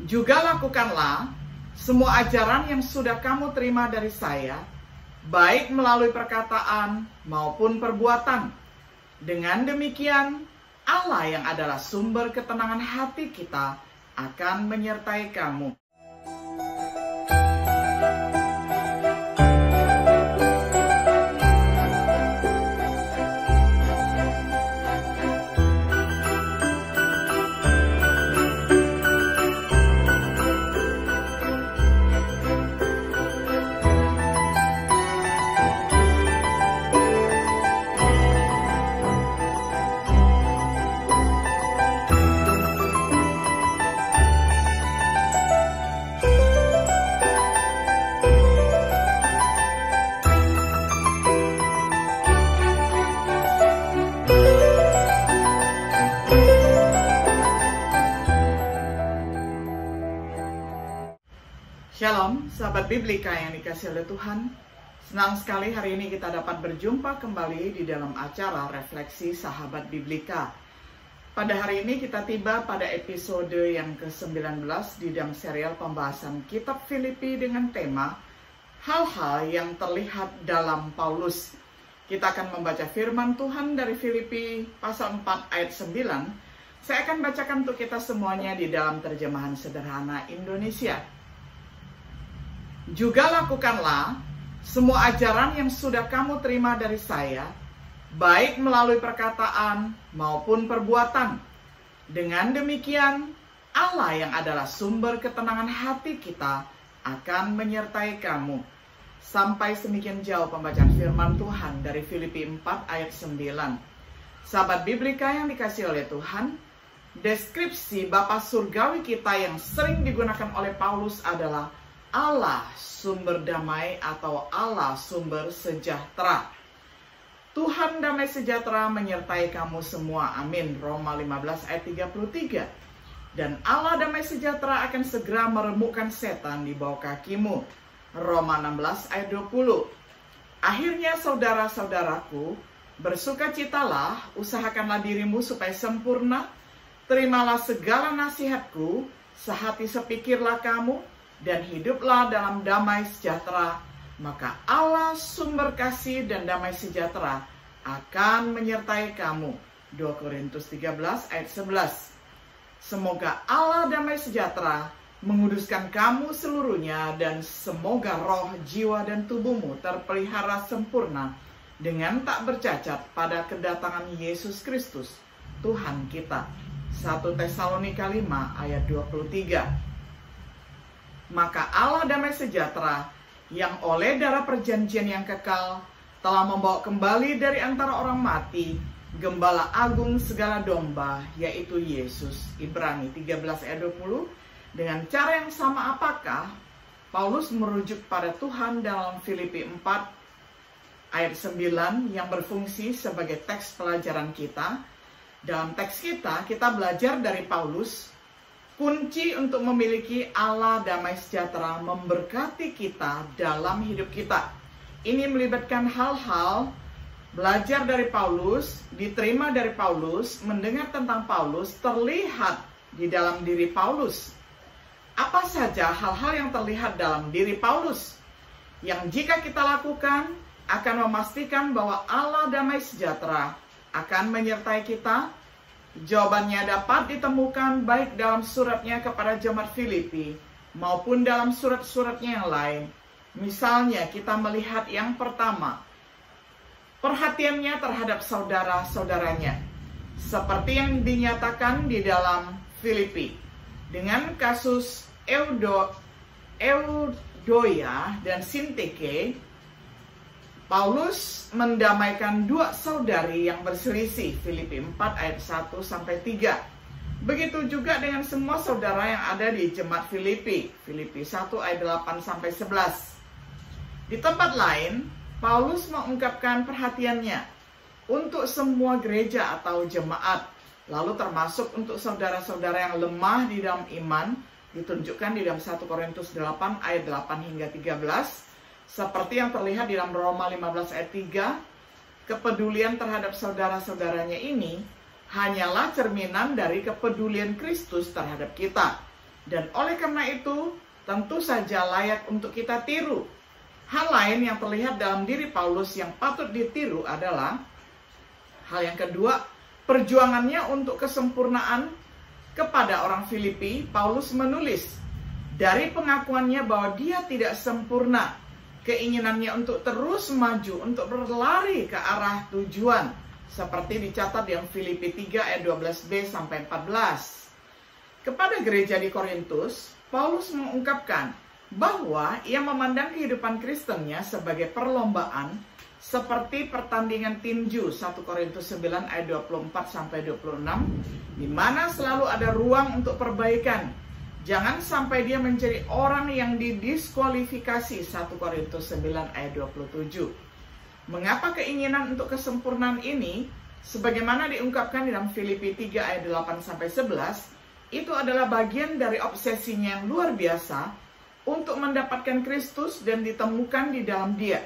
Juga lakukanlah semua ajaran yang sudah kamu terima dari saya, baik melalui perkataan maupun perbuatan. Dengan demikian, Allah yang adalah sumber ketenangan hati kita akan menyertai kamu. Shalom, sahabat Biblika yang dikasihi oleh Tuhan. Senang sekali hari ini kita dapat berjumpa kembali di dalam acara Refleksi Sahabat Biblika. Pada hari ini kita tiba pada episode yang ke-19 di dalam serial pembahasan Kitab Filipi dengan tema Hal-hal yang terlihat dalam Paulus. Kita akan membaca firman Tuhan dari Filipi pasal 4 ayat 9. Saya akan bacakan untuk kita semuanya di dalam terjemahan sederhana Indonesia. Juga lakukanlah semua ajaran yang sudah kamu terima dari saya, baik melalui perkataan maupun perbuatan. Dengan demikian, Allah yang adalah sumber ketenangan hati kita akan menyertai kamu. Sampai semikian jauh pembacaan firman Tuhan dari Filipi 4 ayat 9. Sahabat Biblika yang dikasihi oleh Tuhan, deskripsi Bapa Surgawi kita yang sering digunakan oleh Paulus adalah Allah sumber damai atau Allah sumber sejahtera. Tuhan damai sejahtera menyertai kamu semua. Amin. Roma 15 ayat 33. Dan Allah damai sejahtera akan segera meremukkan setan di bawah kakimu. Roma 16 ayat 20. Akhirnya saudara-saudaraku, bersukacitalah, usahakanlah dirimu supaya sempurna, terimalah segala nasihatku, sehati sepikirlah kamu, dan hiduplah dalam damai sejahtera, maka Allah sumber kasih dan damai sejahtera akan menyertai kamu. 2 Korintus 13 ayat 11. Semoga Allah damai sejahtera menguduskan kamu seluruhnya, dan semoga roh, jiwa, dan tubuhmu terpelihara sempurna dengan tak bercacat pada kedatangan Yesus Kristus, Tuhan kita. 1 Tesalonika 5 ayat 23. Maka Allah damai sejahtera yang oleh darah perjanjian yang kekal telah membawa kembali dari antara orang mati Gembala agung segala domba, yaitu Yesus. Ibrani 13 ayat 20. Dengan cara yang sama apakah Paulus merujuk pada Tuhan dalam Filipi 4 ayat 9 yang berfungsi sebagai teks pelajaran kita. Dalam teks kita belajar dari Paulus, kunci untuk memiliki Allah damai sejahtera memberkati kita dalam hidup kita. Ini melibatkan hal-hal belajar dari Paulus, diterima dari Paulus, mendengar tentang Paulus, terlihat di dalam diri Paulus. Apa saja hal-hal yang terlihat dalam diri Paulus yang jika kita lakukan akan memastikan bahwa Allah damai sejahtera akan menyertai kita? Jawabannya dapat ditemukan baik dalam suratnya kepada jemaat Filipi maupun dalam surat-suratnya yang lain. Misalnya kita melihat yang pertama, perhatiannya terhadap saudara-saudaranya, seperti yang dinyatakan di dalam Filipi. Dengan kasus Euodia dan Sintike, Paulus mendamaikan dua saudari yang berselisih. Filipi 4 ayat 1-3. Begitu juga dengan semua saudara yang ada di jemaat Filipi. Filipi 1 ayat 8-11. Di tempat lain, Paulus mengungkapkan perhatiannya untuk semua gereja atau jemaat, lalu termasuk untuk saudara-saudara yang lemah di dalam iman, ditunjukkan di dalam 1 Korintus 8 ayat 8-13. Seperti yang terlihat di dalam Roma 15 ayat 3, kepedulian terhadap saudara-saudaranya ini hanyalah cerminan dari kepedulian Kristus terhadap kita. dan oleh karena itu tentu saja layak untuk kita tiru. Hal lain yang terlihat dalam diri Paulus yang patut ditiru adalah hal yang kedua, perjuangannya untuk kesempurnaan. Kepada orang Filipi, Paulus menulis dari pengakuannya bahwa dia tidak sempurna, keinginannya untuk terus maju, untuk berlari ke arah tujuan, seperti dicatat di Filipi 3 ayat 12b sampai 14. Kepada gereja di Korintus, Paulus mengungkapkan bahwa ia memandang kehidupan Kristennya sebagai perlombaan seperti pertandingan tinju 1 Korintus 9 ayat 24 sampai 26, di mana selalu ada ruang untuk perbaikan. Jangan sampai dia menjadi orang yang didiskualifikasi 1 Korintus 9 ayat 27. Mengapa keinginan untuk kesempurnaan ini, sebagaimana diungkapkan dalam Filipi 3 ayat 8 sampai 11, itu adalah bagian dari obsesinya yang luar biasa untuk mendapatkan Kristus dan ditemukan di dalam Dia.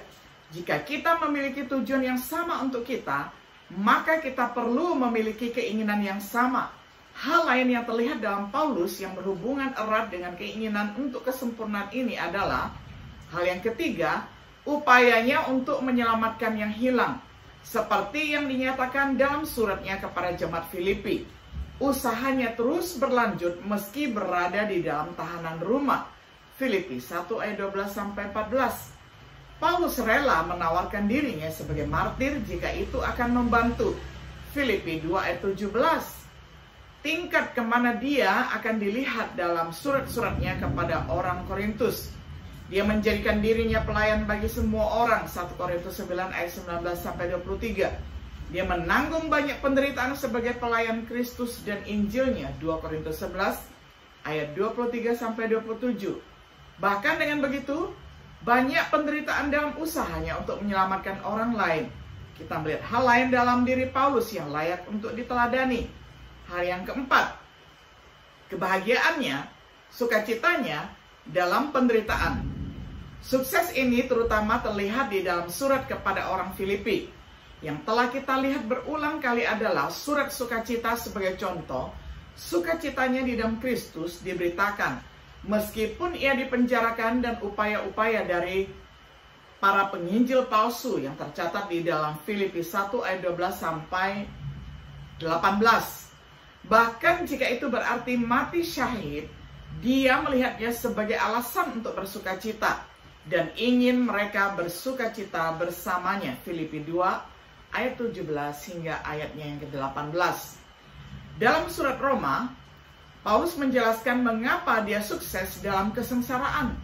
Jika kita memiliki tujuan yang sama untuk kita, maka kita perlu memiliki keinginan yang sama. Hal lain yang terlihat dalam Paulus yang berhubungan erat dengan keinginan untuk kesempurnaan ini adalah hal yang ketiga, upayanya untuk menyelamatkan yang hilang. Seperti yang dinyatakan dalam suratnya kepada jemaat Filipi. Usahanya terus berlanjut meski berada di dalam tahanan rumah. Filipi 1 ayat 12 sampai 14. Paulus rela menawarkan dirinya sebagai martir jika itu akan membantu. Filipi 2 ayat 17. Tingkat kemana dia akan dilihat dalam surat-suratnya kepada orang Korintus. Dia menjadikan dirinya pelayan bagi semua orang. 1 Korintus 9 ayat 19 sampai 23. Dia menanggung banyak penderitaan sebagai pelayan Kristus dan Injilnya. 2 Korintus 11 ayat 23 sampai 27. Bahkan dengan begitu, banyak penderitaan dalam usahanya untuk menyelamatkan orang lain. Kita melihat hal lain dalam diri Paulus yang layak untuk diteladani. Hal yang keempat, kebahagiaannya, sukacitanya dalam penderitaan. Sukses ini terutama terlihat di dalam surat kepada orang Filipi. Yang telah kita lihat berulang kali adalah surat sukacita sebagai contoh. Sukacitanya di dalam Kristus diberitakan. Meskipun ia dipenjarakan dan upaya-upaya dari para penginjil palsu yang tercatat di dalam Filipi 1 ayat 12 sampai 18. Bahkan jika itu berarti mati syahid, dia melihatnya sebagai alasan untuk bersukacita dan ingin mereka bersukacita bersamanya. Filipi 2 ayat 17 hingga ayatnya yang ke-18. Dalam surat Roma, Paulus menjelaskan mengapa dia sukses dalam kesengsaraan.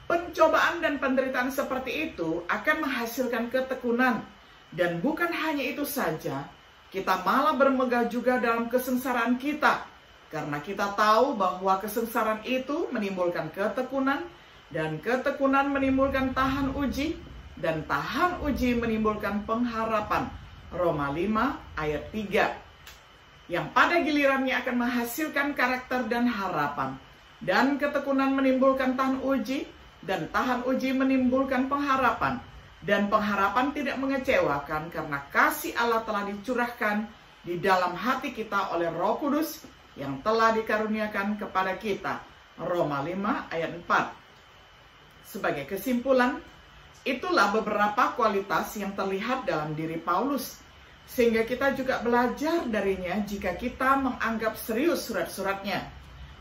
Pencobaan dan penderitaan seperti itu akan menghasilkan ketekunan. Dan bukan hanya itu saja, kita malah bermegah juga dalam kesengsaraan kita. Karena kita tahu bahwa kesengsaraan itu menimbulkan ketekunan, dan ketekunan menimbulkan tahan uji, dan tahan uji menimbulkan pengharapan. Roma 5 ayat 3. Yang pada gilirannya akan menghasilkan karakter dan harapan. Dan ketekunan menimbulkan tahan uji, dan tahan uji menimbulkan pengharapan. Dan pengharapan tidak mengecewakan karena kasih Allah telah dicurahkan di dalam hati kita oleh Roh Kudus yang telah dikaruniakan kepada kita. Roma 5 ayat 4. Sebagai kesimpulan, itulah beberapa kualitas yang terlihat dalam diri Paulus. Sehingga kita juga belajar darinya jika kita menganggap serius surat-suratnya.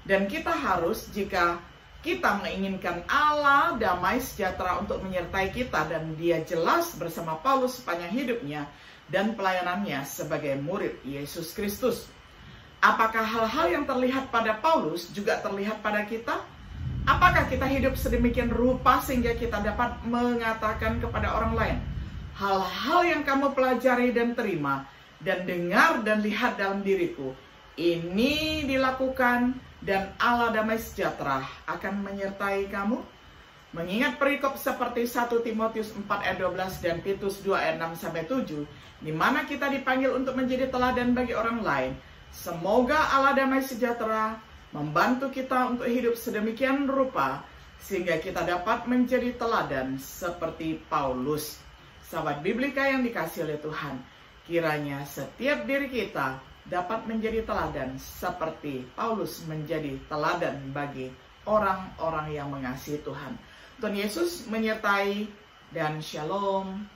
Dan kita harus, jika kita menginginkan Allah damai sejahtera untuk menyertai kita, dan dia jelas bersama Paulus sepanjang hidupnya dan pelayanannya sebagai murid Yesus Kristus. Apakah hal-hal yang terlihat pada Paulus juga terlihat pada kita? Apakah kita hidup sedemikian rupa sehingga kita dapat mengatakan kepada orang lain, hal-hal yang kamu pelajari dan terima, dan dengar dan lihat dalam diriku, ini dilakukan dan Allah damai sejahtera akan menyertai kamu? Mengingat perikop seperti 1 Timotius 4 ayat 12 dan Titus 2 ayat 6-7, di mana kita dipanggil untuk menjadi teladan bagi orang lain. Semoga Allah damai sejahtera membantu kita untuk hidup sedemikian rupa, sehingga kita dapat menjadi teladan seperti Paulus. Sahabat Biblika yang dikasihi oleh Tuhan, kiranya setiap diri kita dapat menjadi teladan seperti Paulus menjadi teladan bagi orang-orang yang mengasihi Tuhan. Tuhan Yesus menyertai dan shalom.